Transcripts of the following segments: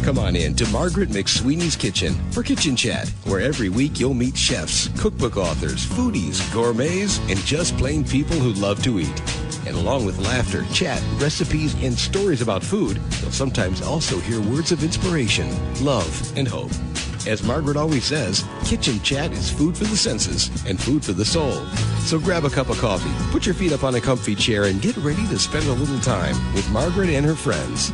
Come on in to Margaret McSweeney's Kitchen for Kitchen Chat, where every week you'll meet chefs, cookbook authors, foodies, gourmets, and just plain people who love to eat. And along with laughter, chat, recipes, and stories about food, you'll sometimes also hear words of inspiration, love, and hope. As Margaret always says, Kitchen Chat is food for the senses and food for the soul. So grab a cup of coffee, put your feet up on a comfy chair, and get ready to spend a little time with Margaret and her friends.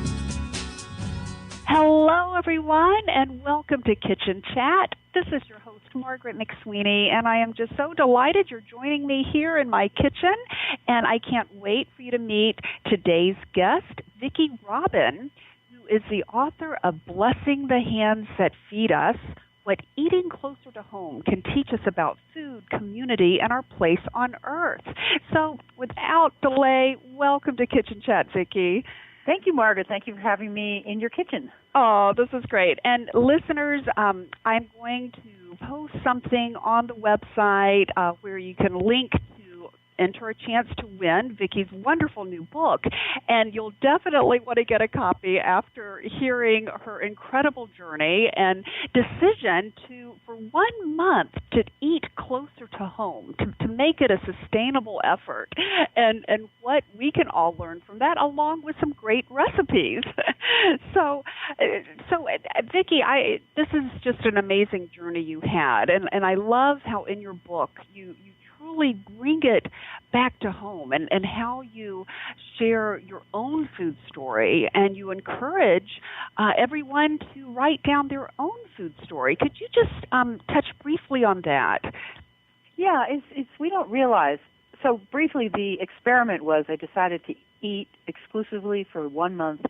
Hello, everyone, and welcome to Kitchen Chat. This is your host, Margaret McSweeney, and I am just so delighted you're joining me here in my kitchen, and I can't wait for you to meet today's guest, Vicki Robin, who is the author of Blessing the Hands That Feed Us, What Eating Closer to Home Can Teach Us About Food, Community, and Our Place on Earth. So without delay, welcome to Kitchen Chat, Vicki. Thank you, Margaret. Thank you for having me in your kitchen. Oh, this is great. And listeners, I'm going to post something on the website where you can link to enter a chance to win Vicki's wonderful new book. And you'll definitely want to get a copy after hearing her incredible journey and decision to, for 1 month, to eat closer to home, to make it a sustainable effort, and what we can all learn from that, along with some great recipes. So Vicki, this is just an amazing journey you had, and I love how in your book you truly bring it back to home and how you share your own food story, and you encourage everyone to write down their own food story. Could you just touch briefly on that? Yeah, it's we don't realize. So briefly, the experiment was I decided to eat exclusively for 1 month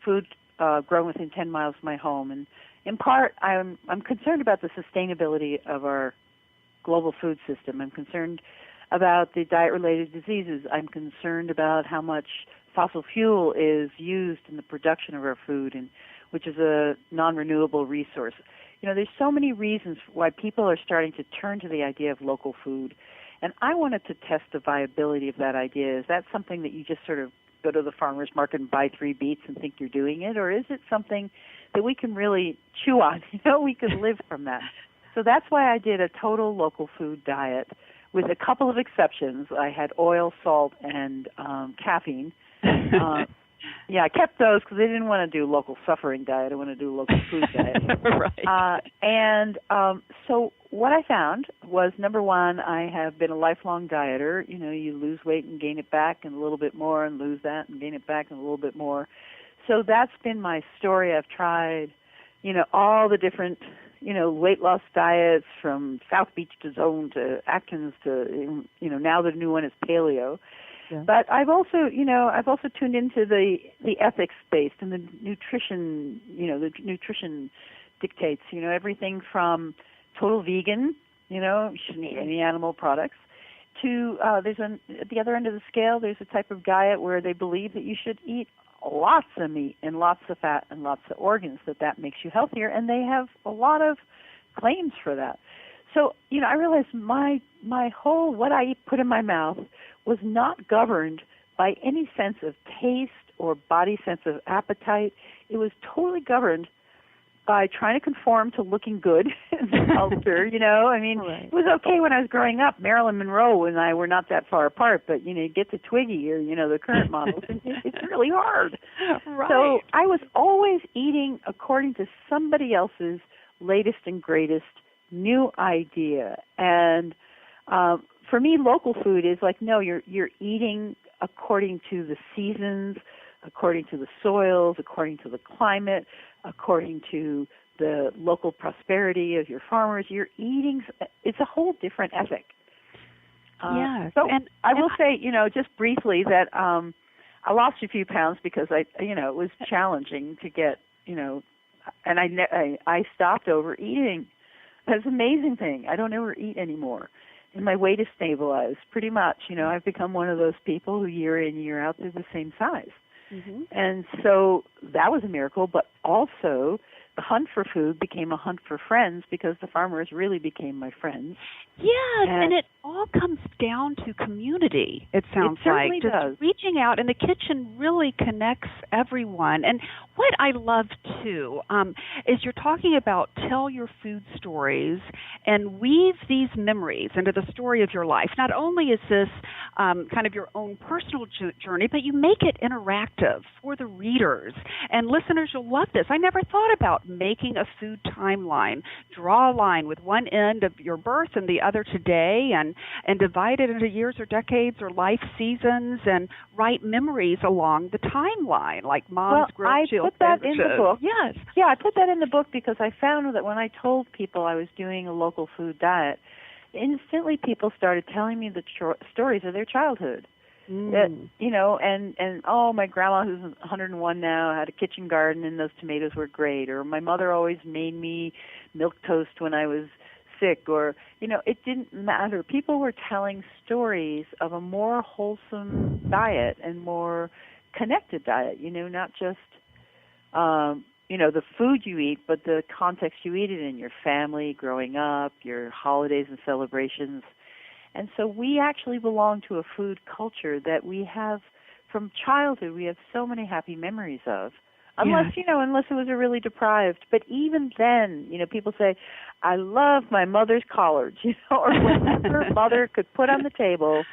food grown within 10 miles of my home, and in part I'm concerned about the sustainability of our global food system. I'm concerned about the diet-related diseases. I'm concerned about how much fossil fuel is used in the production of our food, and which is a non-renewable resource. You know, there's so many reasons why people are starting to turn to the idea of local food, and I wanted to test the viability of that idea. Is that something that you just sort of go to the farmer's market and buy 3 beets and think you're doing it, or is it something that we can really chew on? You know, we could live from that. So that's why I did a total local food diet with a couple of exceptions. I had oil, salt, and caffeine. Yeah, I kept those because I didn't want to do local suffering diet. I want to do local food diet. Right. So what I found was, number one, I have been a lifelong dieter. You know, you lose weight and gain it back and a little bit more, and lose that and gain it back and a little bit more. So that's been my story. I've tried, you know, all the different, you know, weight loss diets, from South Beach to Zone to Atkins to, you know, now the new one is paleo. Yeah. But I've also tuned into the ethics based and the nutrition, you know, the nutrition dictates, you know, everything from total vegan, you know, you shouldn't eat any animal products, to at the other end of the scale, there's a type of diet where they believe that you should eat lots of meat and lots of fat and lots of organs, that makes you healthier, and they have a lot of claims for that. So, you know, I realized my whole, what I put in my mouth was not governed by any sense of taste or body sense of appetite. It was totally governed by trying to conform to looking good in the culture, you know. I mean, It was okay when I was growing up. Marilyn Monroe and I were not that far apart, but, you know, you get to Twiggy or, you know, the current models, and it's really hard. Right. So I was always eating according to somebody else's latest and greatest new idea. And for me, local food is like, no, you're eating according to the seasons, according to the soils, according to the climate, according to the local prosperity of your farmers. You're eating, it's a whole different ethic. Yes. So and I will say, you know, just briefly that I lost a few pounds because it was challenging to get, you know, and I stopped overeating. That's an amazing thing. I don't overeat anymore. And my weight is stabilized pretty much. You know, I've become one of those people who year in, year out, they're the same size. Mm-hmm. And so that was a miracle, but also the hunt for food became a hunt for friends because the farmers really became my friends. Yes, and it all comes down to community, it sounds like. It certainly does. Just reaching out, and the kitchen really connects everyone. And what I love, too, is you're talking about tell your food stories and weave these memories into the story of your life. Not only is this kind of your own personal journey, but you make it interactive for the readers. And listeners, you'll love this. I never thought about making a food timeline. Draw a line with one end of your birth and the other today, and divide it into years or decades or life seasons, and write memories along the timeline, like Mom's grilled chili. I put that in the book. Yes. Yeah, I put that in the book because I found that when I told people I was doing a local food diet, instantly people started telling me the stories of their childhood. That, you know, and my grandma, who's 101 now, had a kitchen garden and those tomatoes were great. Or my mother always made me milk toast when I was sick. Or, you know, it didn't matter. People were telling stories of a more wholesome diet and more connected diet, you know, not just, you know, the food you eat, but the context you eat it in, your family growing up, your holidays and celebrations. And so we actually belong to a food culture that we have from childhood. We have so many happy memories of, unless it was a really deprived. But even then, you know, people say, I love my mother's collards, you know, or whatever mother could put on the table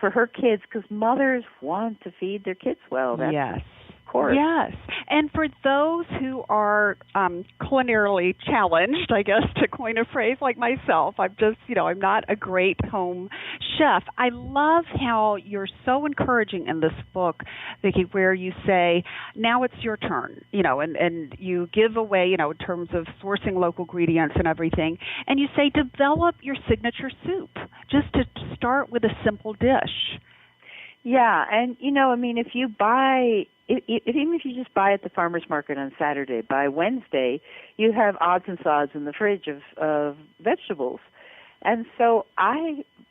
for her kids, because mothers want to feed their kids well. That's, of course. Yes. And for those who are culinarily challenged, I guess, to coin a phrase like myself, I'm not a great home chef. I love how you're so encouraging in this book, Vicki, where you say, now it's your turn, you know, and you give away, you know, in terms of sourcing local ingredients and everything, and you say develop your signature soup, just to start with a simple dish. Yeah, and, you know, I mean, if you buy, even if you just buy at the farmer's market on Saturday, by Wednesday, you have odds and sods in the fridge of vegetables. And so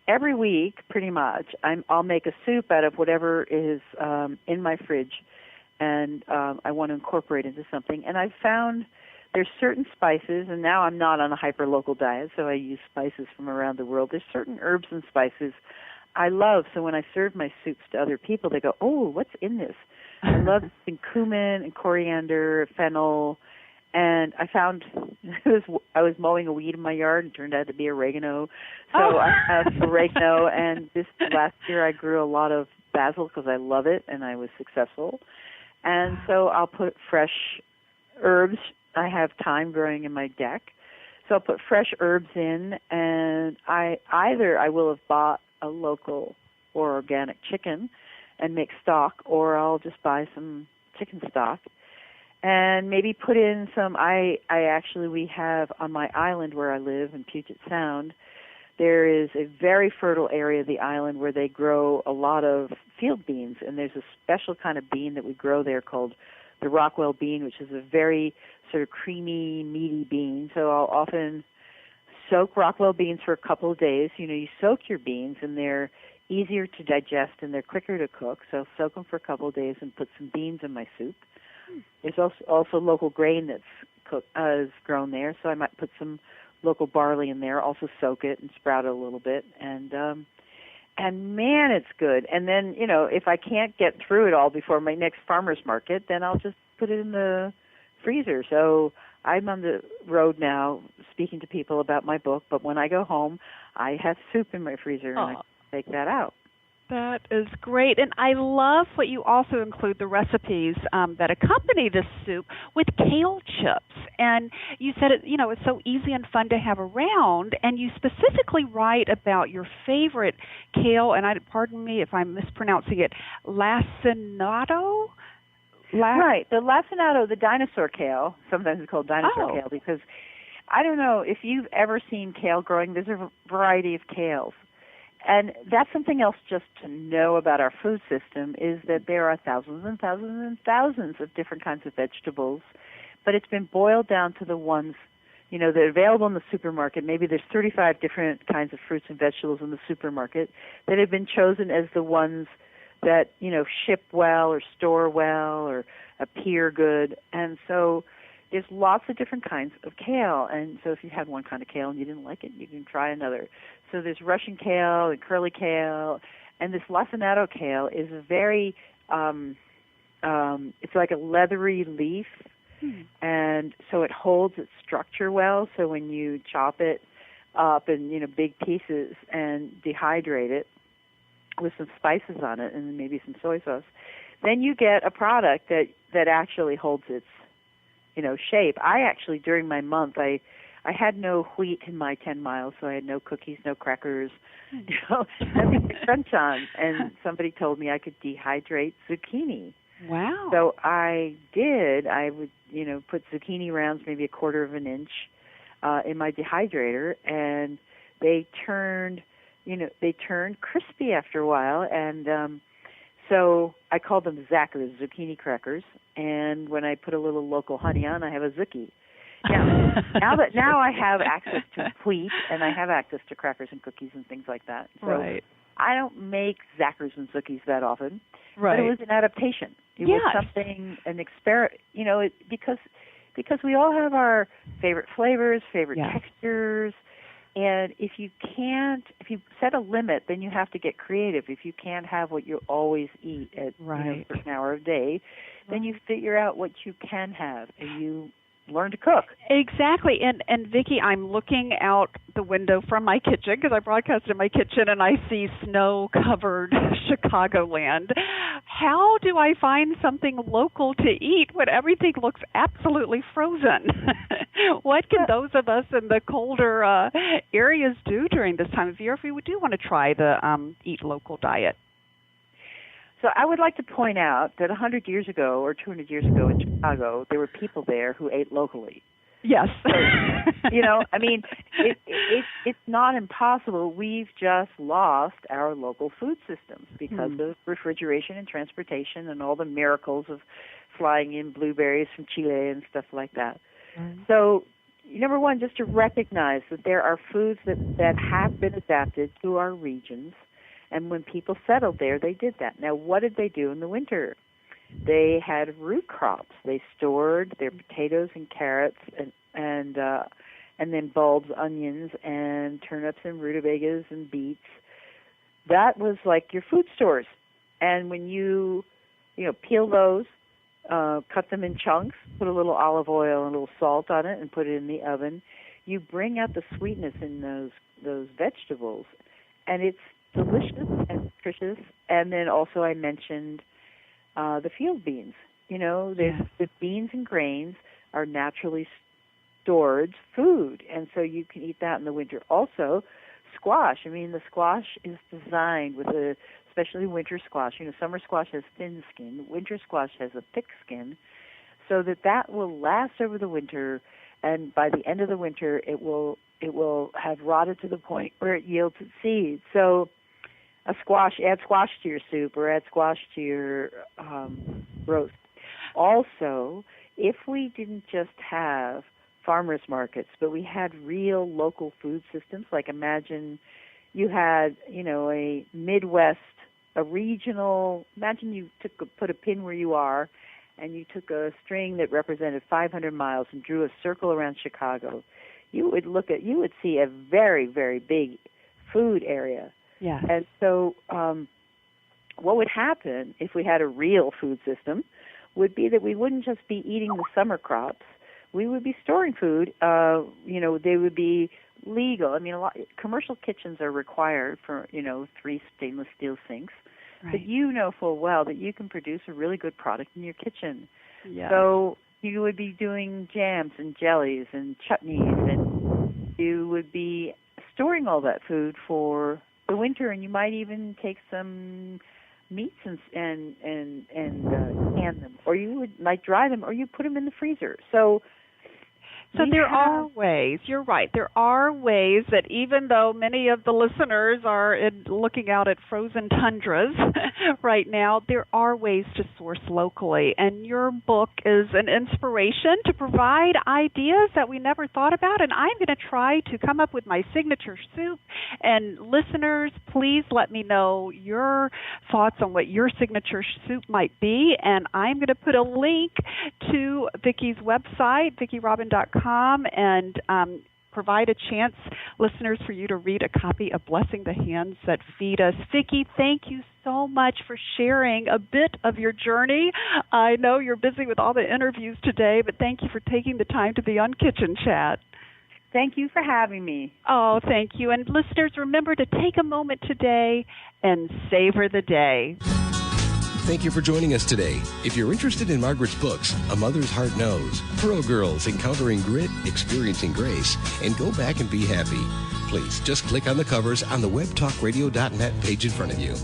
every week, pretty much, I'll make a soup out of whatever is in my fridge, and I want to incorporate into something. And I've found there's certain spices, and now I'm not on a hyper-local diet, so I use spices from around the world. There's certain herbs and spices I love, so when I serve my soups to other people, they go, oh, what's in this? I love cumin and coriander, fennel, and I found I was mowing a weed in my yard and it turned out to be oregano. So I have oregano, and this last year I grew a lot of basil because I love it, and I was successful. And so I'll put fresh herbs. I have thyme growing in my deck, so I'll put fresh herbs in, and I will have bought a local or organic chicken and make stock, or I'll just buy some chicken stock and maybe put in some, we have on my island where I live in Puget Sound, there is a very fertile area of the island where they grow a lot of field beans, and there's a special kind of bean that we grow there called the Rockwell bean, which is a very sort of creamy, meaty bean. So I'll often soak Rockwell beans for a couple of days. You know, you soak your beans, and they're easier to digest and they're quicker to cook. So soak them for a couple of days and put some beans in my soup. There's also local grain that's is grown there, so I might put some local barley in there. Also soak it and sprout it a little bit, and man, it's good. And then, you know, if I can't get through it all before my next farmer's market, then I'll just put it in the freezer. So I'm on the road now speaking to people about my book, but when I go home, I have soup in my freezer, and I take that out. That is great. And I love what you also include, the recipes that accompany this soup with kale chips. And you said, it's so easy and fun to have around. And you specifically write about your favorite kale, and pardon me if I'm mispronouncing it, lacinato? Right, the lacinato, the dinosaur kale. Sometimes it's called dinosaur kale because I don't know if you've ever seen kale growing. There's a variety of kales. And that's something else just to know about our food system, is that there are thousands and thousands and thousands of different kinds of vegetables, but it's been boiled down to the ones, that are available in the supermarket. Maybe there's 35 different kinds of fruits and vegetables in the supermarket that have been chosen as the ones that, ship well or store well or appear good. And so, there's lots of different kinds of kale, and so if you had one kind of kale and you didn't like it, you can try another. So there's Russian kale and curly kale, and this lacinato kale is a very, it's like a leathery leaf, and so it holds its structure well. So when you chop it up in big pieces and dehydrate it with some spices on it and maybe some soy sauce, then you get a product that actually holds its shape. I actually, during my month, I had no wheat in my 10 miles, so I had no cookies, no crackers, nothing to crunch on. And somebody told me I could dehydrate zucchini. Wow. So I did. I would, put zucchini rounds, maybe a quarter of an inch, in my dehydrator, and they turned crispy after a while, and so I called them Zackers, zucchini crackers. And when I put a little local honey on, I have a Zucchi. Now I have access to wheat, and I have access to crackers and cookies and things like that. So right. I don't make Zackers and Zuckis that often, right. but it was an adaptation. It was something, an experiment, because we all have our favorite flavors, favorite textures, and if you set a limit, then you have to get creative. If you can't have what you always eat at a certain hour of day, then you figure out what you can have, and you learn to cook. Exactly. And Vicki, I'm looking out the window from my kitchen, because I broadcast in my kitchen, and I see snow-covered Chicagoland. How do I find something local to eat when everything looks absolutely frozen? What can those of us in the colder areas do during this time of year if we do want to try the eat local diet? So I would like to point out that 100 years ago or 200 years ago in Chicago, there were people there who ate locally. Yes. So, it's not impossible. We've just lost our local food systems because of refrigeration and transportation and all the miracles of flying in blueberries from Chile and stuff like that. So, number one, just to recognize that there are foods that have been adapted to our regions. And when people settled there, they did that. Now, what did they do in the winter? They had root crops. They stored their potatoes and carrots and then bulbs, onions, and turnips and rutabagas and beets. That was like your food stores. And when you peel those, cut them in chunks, put a little olive oil and a little salt on it, and put it in the oven, you bring out the sweetness in those vegetables, and it's delicious and nutritious. And then also I mentioned the field beans. The beans and grains are naturally stored food, and so you can eat that in the winter. Also, squash. The squash is designed with especially winter squash. Summer squash has thin skin. Winter squash has a thick skin, so that will last over the winter, and by the end of the winter, it will have rotted to the point where it yields its seeds. So add squash to your soup or add squash to your roast. Also, if we didn't just have farmers markets, but we had real local food systems, like imagine you had, a Midwest, a regional, imagine you put a pin where you are, and you took a string that represented 500 miles and drew a circle around Chicago. You would see a very, very big food area. Yeah. And so what would happen if we had a real food system would be that we wouldn't just be eating the summer crops. We would be storing food. They would be legal. Commercial kitchens are required for, 3 stainless steel sinks. Right. But full well that you can produce a really good product in your kitchen. Yeah. So you would be doing jams and jellies and chutneys, and you would be storing all that food for the winter, and you might even take some meats and can them, or you might dry them, or you put them in the freezer. So there are ways. You're right. There are ways that even though many of the listeners are looking out at frozen tundras right now, there are ways to source locally. And your book is an inspiration to provide ideas that we never thought about. And I'm going to try to come up with my signature soup. And listeners, please let me know your thoughts on what your signature soup might be. And I'm going to put a link to Vicki's website, VickiRobin.com, and provide a chance, listeners, for you to read a copy of Blessing the Hands That Feed Us. Vicki, thank you so much for sharing a bit of your journey. I know you're busy with all the interviews today, but thank you for taking the time to be on Kitchen Chat. Thank you for having me. Oh, thank you. And listeners, remember to take a moment today and savor the day. Thank you for joining us today. If you're interested in Margaret's books, A Mother's Heart Knows, Pearl Girls, Encountering Grit, Experiencing Grace, and Go Back and Be Happy, please just click on the covers on the webtalkradio.net page in front of you.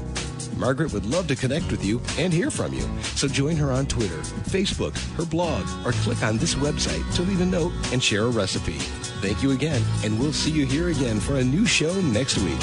Margaret would love to connect with you and hear from you, so join her on Twitter, Facebook, her blog, or click on this website to leave a note and share a recipe. Thank you again, and we'll see you here again for a new show next week.